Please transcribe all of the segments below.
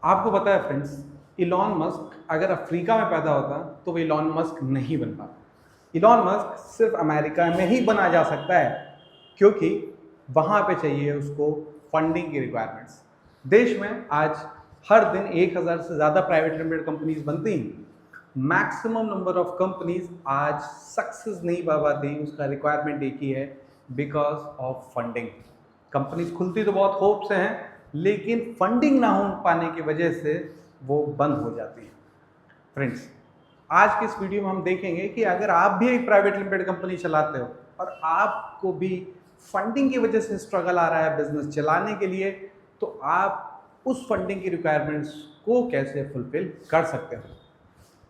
आपको पता है फ्रेंड्स, इलॉन मस्क अगर अफ्रीका में पैदा होता तो वो इलॉन मस्क नहीं बन पाता। इलॉन मस्क सिर्फ अमेरिका में ही बना जा सकता है क्योंकि वहाँ पे चाहिए उसको फंडिंग की रिक्वायरमेंट्स। देश में आज हर दिन 1000 से ज़्यादा प्राइवेट लिमिटेड कंपनीज बनती हैं। मैक्सिमम नंबर ऑफ कंपनीज आज सक्सेस नहीं पा पाती, उसका रिक्वायरमेंट एक ही है, बिकॉज ऑफ फंडिंग। कंपनीज खुलती तो बहुत होप से हैं, लेकिन फंडिंग ना हो पाने की वजह से वो बंद हो जाती है। फ्रेंड्स, आज के इस वीडियो में हम देखेंगे कि अगर आप भी एक प्राइवेट लिमिटेड कंपनी चलाते हो और आपको भी फंडिंग की वजह से स्ट्रगल आ रहा है बिजनेस चलाने के लिए, तो आप उस फंडिंग की रिक्वायरमेंट्स को कैसे फुलफिल कर सकते हो।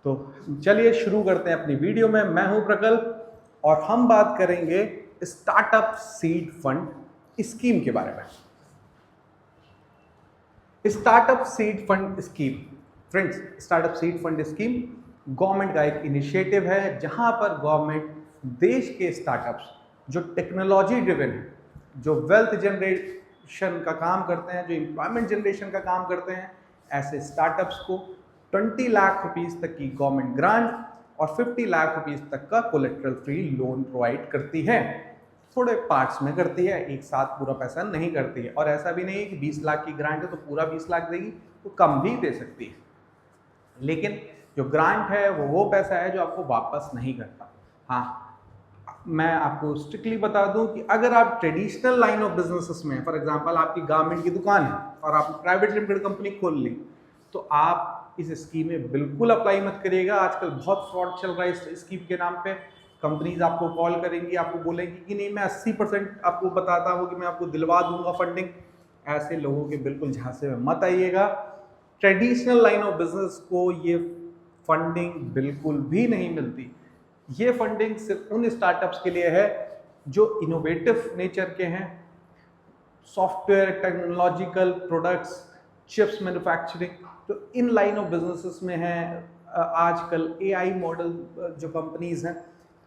तो चलिए शुरू करते हैं अपनी वीडियो में। मैं हूं प्रकल्प और हम बात करेंगे स्टार्टअप सीड फंड स्कीम के बारे में। Startup seed fund scheme, friends, startup seed fund scheme government का एक इनिशिएटिव है जहां पर गवर्नमेंट देश के स्टार्टअप्स जो टेक्नोलॉजी ड्रिवन है, जो वेल्थ जनरेशन का काम करते हैं, जो एम्प्लॉयमेंट जनरेशन का काम करते हैं, ऐसे स्टार्टअप्स को 20 लाख रुपीस तक की गवर्नमेंट ग्रांट और 50 लाख रुपीस तक का कोलेट्रल फ्री लोन प्रोवाइड करती है। थोड़े पार्ट्स में करती है, एक साथ पूरा पैसा नहीं करती है। और ऐसा भी नहीं है कि 20 लाख की ग्रांट है तो पूरा 20 लाख देगी, तो कम भी दे सकती है। लेकिन जो ग्रांट है वो पैसा है जो आपको वापस नहीं करता। हाँ, मैं आपको स्ट्रिक्टली बता दूं कि अगर आप ट्रेडिशनल लाइन ऑफ बिजनेसेस में, फॉर एग्जांपल आपकी गारमेंट की दुकान है और आप प्राइवेट लिमिटेड कंपनी खोल ली, तो आप इस स्कीम में बिल्कुल अप्लाई मत करिएगा। आजकल बहुत फ्रॉड चल रहा है इस स्कीम के नाम पे। कंपनीज आपको कॉल करेंगी, आपको बोलेंगी कि नहीं, मैं 80% आपको बताता हूँ कि मैं आपको दिलवा दूंगा फंडिंग। ऐसे लोगों के बिल्कुल झांसे में मत आइएगा। ट्रेडिशनल लाइन ऑफ बिजनेस को ये फंडिंग बिल्कुल भी नहीं मिलती। ये फंडिंग सिर्फ उन स्टार्टअप्स के लिए है जो इनोवेटिव नेचर के हैं, software, technological products, chips manufacturing, जो इन लाइन ऑफ बिजनेसेस में है। आजकल एआई मॉडल जो कंपनीज हैं,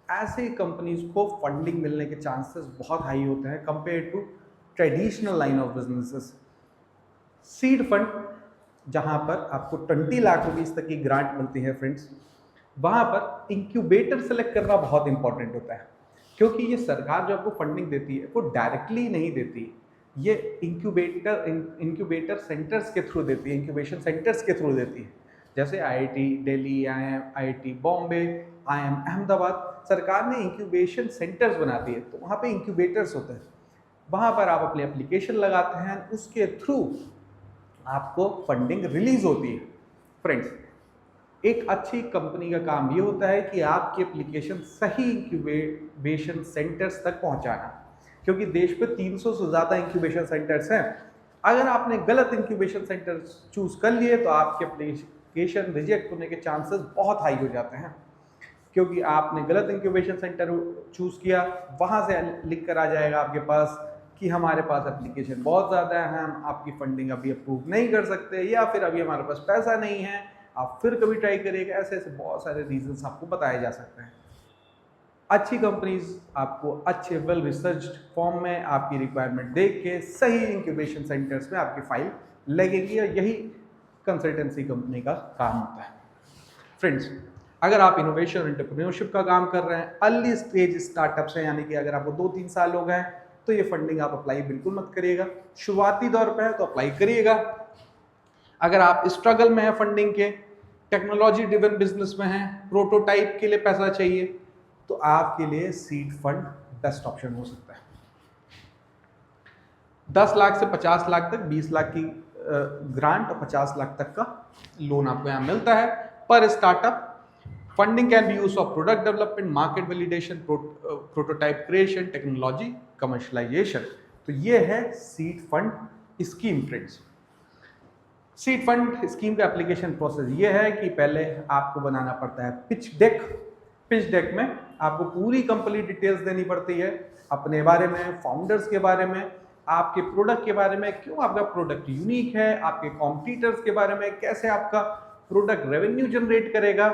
ऐसे कंपनीज को फंडिंग मिलने के चांसेस बहुत हाई होते हैं compare to traditional line of businesses. Seed fund जहां पर आपको 20 लाख रुपीस तक की ग्रांट मिलती है फ्रेंड्स, वहां पर इंक्यूबेटर सेलेक्ट करना बहुत इंपॉर्टेंट होता है, क्योंकि ये सरकार जो आपको फंडिंग देती है वो डायरेक्टली नहीं देती, ये इंक्यूबेटर सेंटर्स के थ्रू देती है, इंक्यूबेशन सेंटर्स के थ्रू देती है। जैसे IIT Delhi, IIT Bombay, IIM Ahmedabad, सरकार ने इंक्यूबेशन सेंटर्स बना दिए, तो वहाँ पे इंक्यूबेटर्स होते हैं। वहाँ पर आप अपनी एप्लीकेशन लगाते हैं, उसके थ्रू आपको फंडिंग रिलीज होती है। फ्रेंड्स, एक अच्छी कंपनी का काम ये होता है कि आपकी एप्लीकेशन सही इंक्यूबेशन सेंटर्स तक पहुँचाना, क्योंकि देश पे 300 से ज़्यादा इंक्यूबेशन सेंटर्स हैं। अगर आपने गलत इंक्यूबेशन सेंटर चूज कर लिए तो आपके एप्लीकेशन रिजेक्ट होने के चांसेस बहुत हाई हो जाते हैं, क्योंकि आपने गलत इंक्यूबेशन सेंटर चूज किया, वहाँ से लिख कर आ जाएगा आपके पास कि हमारे पास एप्लीकेशन बहुत ज़्यादा है, हम आपकी फंडिंग अभी अप्रूव नहीं कर सकते, या फिर अभी हमारे पास पैसा नहीं है, आप फिर कभी ट्राई करिएगा। ऐसे ऐसे बहुत सारे रीजंस आपको बताए जा सकते हैं। अच्छी कंपनीज आपको अच्छे वेल रिसर्च्ड फॉर्म में आपकी रिक्वायरमेंट देख के सही इंक्यूबेशन सेंटर्स में आपकी फाइल लगेगी, और यही कंसल्टेंसी कंपनी का काम होता है। फ्रेंड्स, अगर आप इनोवेशन और एंटरप्रेन्योरशिप का काम कर रहे हैं, अर्ली स्टेज स्टार्टअप्स हैं, यानी कि अगर आपको 2-3 साल हो गए, तो ये फंडिंग आप अप्लाई बिल्कुल मत करिएगा। शुरुआती दौर पर है तो अप्लाई करिएगा। अगर आप स्ट्रगल में है फंडिंग के, टेक्नोलॉजी ड्रिवन बिजनेस में है, प्रोटोटाइप के लिए पैसा चाहिए, तो आपके लिए सीड फंड बेस्ट ऑप्शन हो सकता है। 10 लाख से 50 लाख तक, 20 लाख की ग्रांट और 50 लाख तक का लोन आपको यहाँ मिलता है पर startup. Funding can be use for product development, market validation, prototype creation, technology commercialisation. तो ये है seed fund scheme. Friends, seed fund scheme का एप्लीकेशन प्रोसेस ये है कि पहले आपको बनाना पड़ता है पिच डेक। पिच डेक में आपको पूरी कंपनी डिटेल्स देनी पड़ती है, अपने बारे में, फाउंडर्स के बारे में, आपके प्रोडक्ट के बारे में, क्यों आपका प्रोडक्ट यूनिक है, आपके कॉम्पिटिटर्स के बारे में, कैसे आपका प्रोडक्ट रेवेन्यू जनरेट करेगा,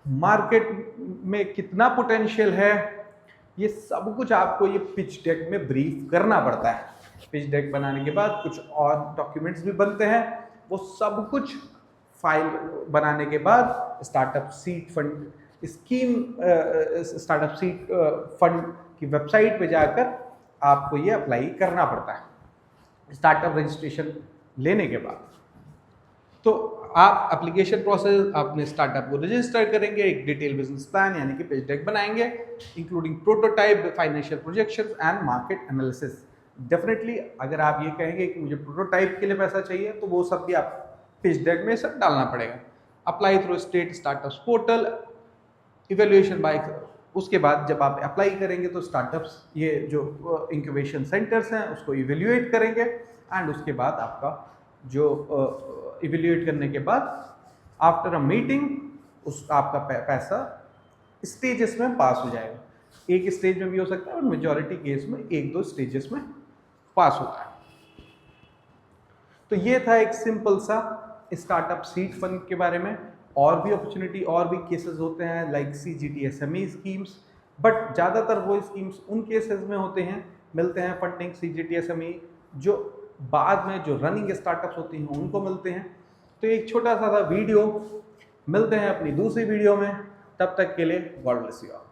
मार्केट में कितना पोटेंशियल है, ये सब कुछ आपको ये पिच डेक में ब्रीफ करना पड़ता है। पिच डेक बनाने के बाद कुछ और डॉक्यूमेंट्स भी बनते हैं, वो सब कुछ फाइल बनाने के बाद startup seed fund scheme, startup seed fund की वेबसाइट पे जाकर आपको ये अप्लाई करना पड़ता है स्टार्टअप रजिस्ट्रेशन लेने के बाद। तो आप एप्लीकेशन प्रोसेस अपने स्टार्टअप को रजिस्टर करेंगे, एक डिटेल बिजनेस प्लान यानी कि पिच डेक बनाएंगे including prototype, financial projections and market analysis. Definitely अगर आप ये कहेंगे कि मुझे प्रोटोटाइप के लिए पैसा चाहिए तो वो सब भी आप पिच डेक में सब डालना पड़ेगा। Apply through state startups portal, evaluation by, उसके बाद जब आप अप्लाई करेंगे तो स्टार्टअप्स ये जो इंक्यूबेशन सेंटर्स हैं उसको इवेल्युएट करेंगे एंड उसके बाद आपका जो इवेल्युएट करने के बाद आफ्टर अ मीटिंग उस आपका पैसा स्टेजेस में पास हो जाएगा। एक स्टेज में भी हो सकता है और मेजॉरिटी केस में 1-2 स्टेजेस में पास होता है। तो ये था एक सिंपल सा स्टार्टअप सीड फंड के बारे में। और भी अपॉर्चुनिटी और भी केसेस होते हैं लाइक CGTSME स्कीम्स, बट ज़्यादातर वो स्कीम्स उन केसेस में होते हैं, मिलते हैं फंडिंग CGTSME जो बाद में जो रनिंग स्टार्टअप्स होती हैं उनको मिलते हैं। तो एक छोटा सा वीडियो, मिलते हैं अपनी दूसरी वीडियो में, तब तक के लिए गॉड ब्लेस यू ऑल।